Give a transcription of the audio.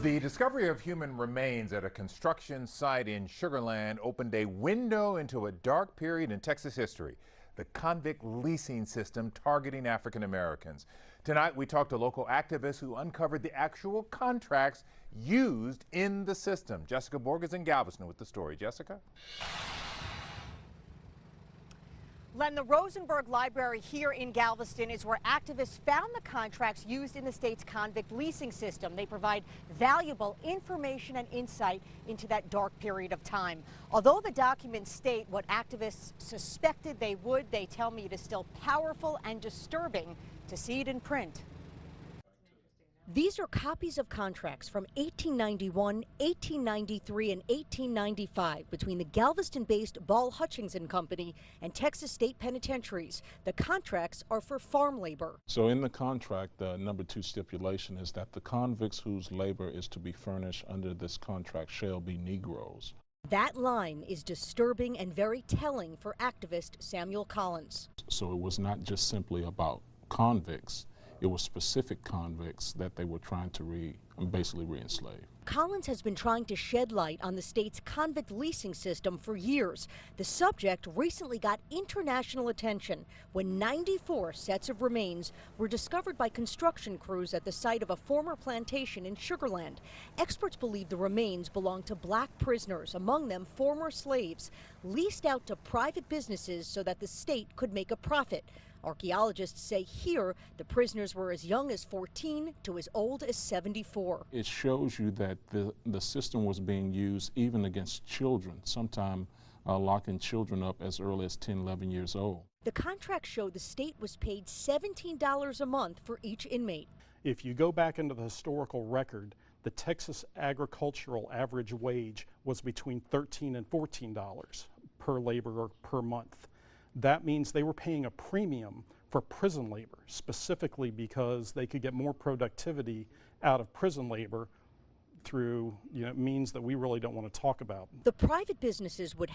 The discovery of human remains at a construction site in Sugar Land opened a window into a dark period in Texas history, the convict leasing system targeting African Americans. Tonight, we talked to local activists who uncovered the actual contracts used in the system. Jessica Borg is in Galveston with the story. Jessica? Len, the Rosenberg Library here in Galveston is where activists found the contracts used in the state's convict leasing system. They provide valuable information and insight into that dark period of time. Although the documents state what activists suspected they would, they tell me it is still powerful and disturbing to see it in print. These are copies of contracts from 1891, 1893, and 1895 between the Galveston-based Ball Hutchinson Company and Texas State Penitentiaries. The contracts are for farm labor. So in the contract, the number 2 stipulation is that the convicts whose labor is to be furnished under this contract shall be Negroes. That line is disturbing and very telling for activist Samuel Collins. So it was not just simply about convicts. It was specific convicts that they were trying to basically re-enslave. Collins has been trying to shed light on the state's convict leasing system for years. The subject recently got international attention when 94 sets of remains were discovered by construction crews at the site of a former plantation in Sugar Land. Experts believe the remains belong to black prisoners, among them former slaves, leased out to private businesses so that the state could make a profit. Archaeologists say here the prisoners were as young as 14 to as old as 74. It shows you that the system was being used even against children, sometimes locking children up as early as 10, 11 years old. The contract showed the state was paid $17 a month for each inmate. If you go back into the historical record, the Texas agricultural average wage was between $13 and $14 per laborer per month. That means they were paying a premium for prison labor, specifically because they could get more productivity out of prison labor through means that we really don't want to talk about. The private businesses would